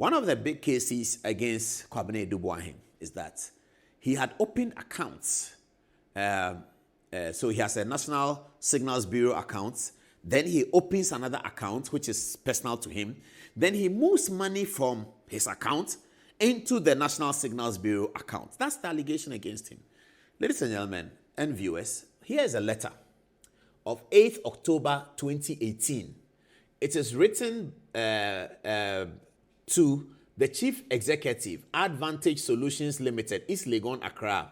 One of the big cases against Kwabena Adu Boahene is that he had opened accounts. So he has a National Signals Bureau account. Then he opens another account, which is personal to him. Then he moves money from his account into the National Signals Bureau account. That's the allegation against him. Ladies and gentlemen and viewers, here is a letter of 8th October 2018. It is written to the Chief Executive, Advantage Solutions Limited, East Legon, Accra.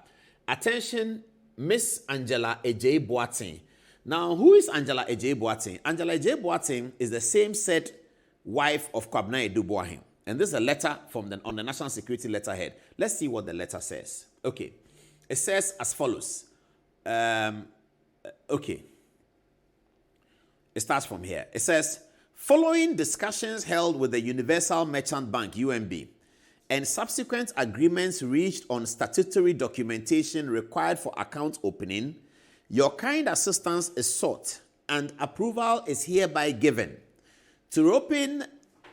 Attention, Miss Angela Adub Boahene. Now, who is Angela Adub Boahene? Angela Adub Boahene is the same said wife of Kwabena Adu Boahene. And this is a letter from on the National Security letterhead. Let's see what the letter says. Okay. It says as follows. Okay. It starts from here. It says, following discussions held with the Universal Merchant Bank, UMB, and subsequent agreements reached on statutory documentation required for account opening, your kind assistance is sought and approval is hereby given to open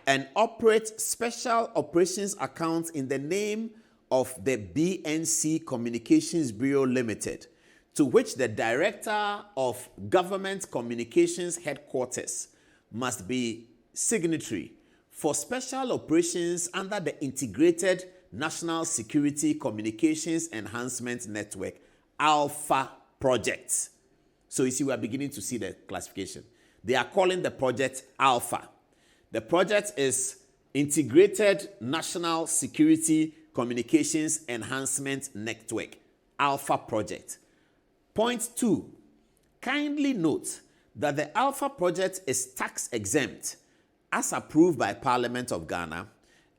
and operate special operations accounts in the name of the BNC Communications Bureau Limited, to which the Director of Government Communications Headquarters must be signatory for special operations under the Integrated National Security Communications Enhancement Network, Alpha Project. So you see, we are beginning to see the classification. They are calling the project Alpha. The project is Integrated National Security Communications Enhancement Network, Alpha Project. Point 2, kindly note that the Alpha Project is tax exempt as approved by Parliament of Ghana,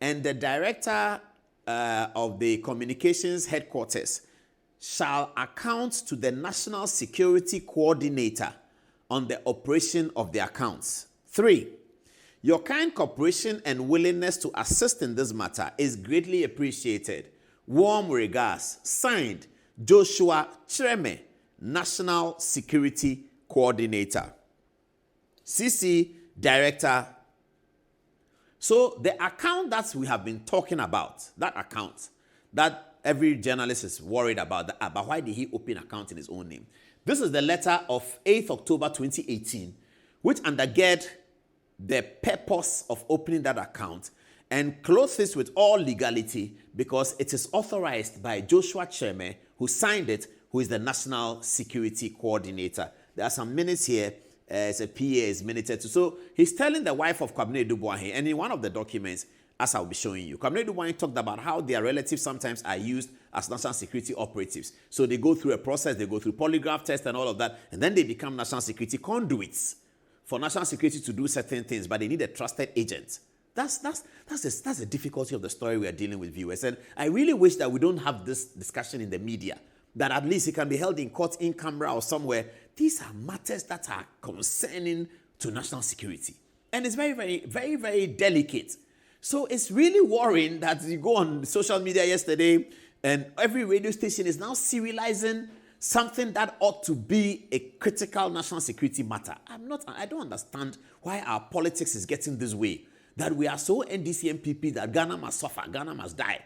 and the Director of the Communications Headquarters shall account to the National Security Coordinator on the operation of the accounts. 3, your kind cooperation and willingness to assist in this matter is greatly appreciated. Warm regards. Signed, Joshua Chreme, National Security Coordinator. CC Director. So the account that we have been talking about, that account, that every journalist is worried about, but why did he open an account in his own name? This is the letter of 8th October 2018, which undergird the purpose of opening that account and clothes this with all legality because it is authorized by Joshua Chreme, who signed it, who is the National Security Coordinator. There are some minutes here. It's a PA is minuted to. So he's telling the wife of Kwabena Adu Boahene, and in one of the documents, as I'll be showing you, Kwabena Adu Boahene talked about how their relatives sometimes are used as national security operatives. So they go through a process, they go through polygraph tests and all of that, and then they become national security conduits for national security to do certain things, but they need a trusted agent. That's the difficulty of the story we are dealing with, viewers. And I really wish that we don't have this discussion in the media, that at least it can be held in court, in camera, or somewhere. These are matters that are concerning to national security. And it's very, very, very, very delicate. So it's really worrying that you go on social media yesterday and every radio station is now serializing something that ought to be a critical national security matter. I don't understand why our politics is getting this way, that we are so NDC MPP that Ghana must suffer, Ghana must die.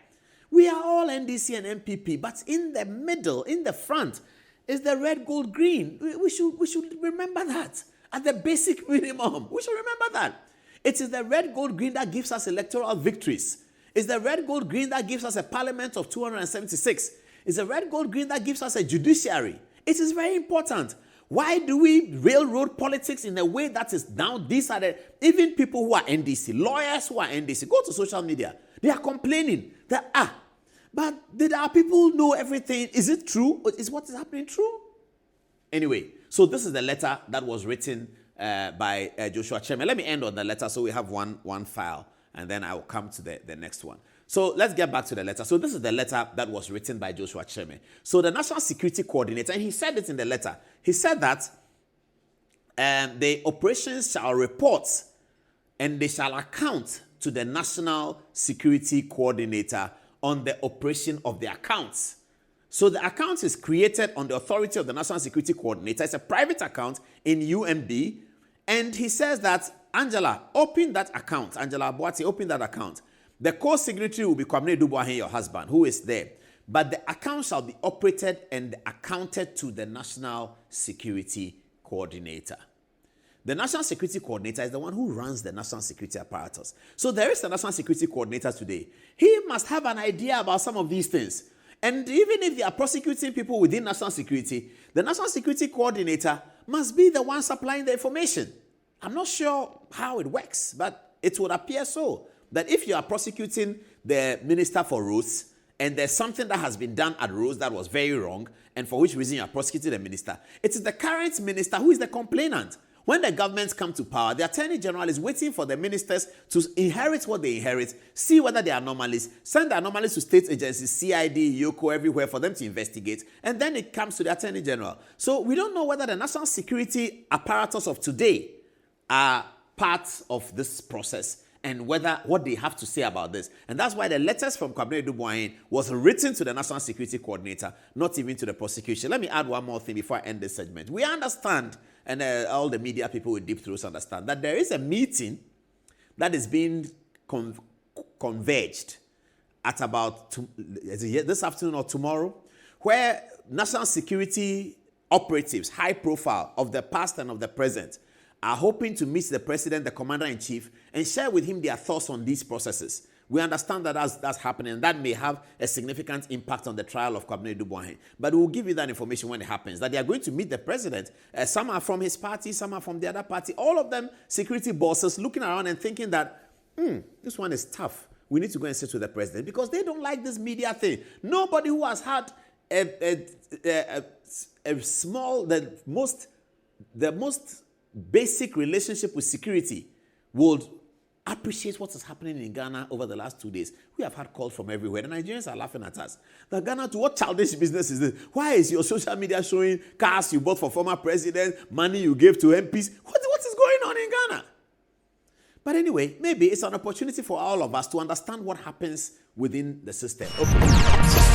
We are all NDC and MPP, but in the middle, in the front, is the red, gold, green. We should remember that at the basic minimum. We should remember that. It is the red, gold, green that gives us electoral victories. It's the red, gold, green that gives us a parliament of 276. It's the red, gold, green that gives us a judiciary. It is very important. Why do we railroad politics in a way that is now, these are the, even people who are NDC, lawyers who are NDC, go to social media. They are complaining that, but did our people know everything? Is it true? Is what is happening true? Anyway, so this is the letter that was written by Joshua Chreme. Let me end on the letter so we have one file, and then I will come to the next one. So let's get back to the letter. So this is the letter that was written by Joshua Chreme. So the National Security Coordinator, and he said it in the letter, he said that the operations shall report and they shall account to the National Security Coordinator on the operation of the accounts. So the account is created on the authority of the National Security Coordinator. It's a private account in UMB. And he says that, Angela, open that account. Angela Boahene, open that account. The co-signatory will be Kwabena Adu Boahene, your husband, who is there. But the account shall be operated and accounted to the National Security Coordinator. The National Security Coordinator is the one who runs the national security apparatus. So there is a National Security Coordinator today. He must have an idea about some of these things. And even if they are prosecuting people within national security, the National Security Coordinator must be the one supplying the information. I'm not sure how it works, but it would appear so. That if you are prosecuting the Minister for Roads, and there's something that has been done at Roads that was very wrong, and for which reason you are prosecuting the minister, it is the current minister who is the complainant. When the governments come to power, the Attorney General is waiting for the ministers to inherit what they inherit, see whether they are anomalies, send the anomalies to state agencies, CID, YOCO, everywhere for them to investigate, and then it comes to the Attorney General. So we don't know whether the national security apparatus of today are part of this process and what they have to say about this. And that's why the letters from Kwabena Adu Boahene was written to the National Security Coordinator, not even to the prosecution. Let me add one more thing before I end this segment. We understand, and all the media people with deep throats understand, that there is a meeting that is being converged at about this afternoon or tomorrow, where national security operatives, high profile, of the past and of the present, are hoping to meet the president, the commander-in-chief, and share with him their thoughts on these processes. We understand that that's happening, and that may have a significant impact on the trial of Kwabena Adu Boahene. But we'll give you that information when it happens, that they are going to meet the president. Some are from his party, some are from the other party. All of them security bosses looking around and thinking that, this one is tough. We need to go and sit with the president because they don't like this media thing. Nobody who has had the most basic relationship with security would appreciate what is happening in Ghana over the last 2 days. We have had calls from everywhere. The Nigerians are laughing at us. The Ghana, to what childish business is this? Why is your social media showing cars you bought for former presidents, money you gave to MPs? What is going on in Ghana? But anyway, maybe it's an opportunity for all of us to understand what happens within the system. Okay.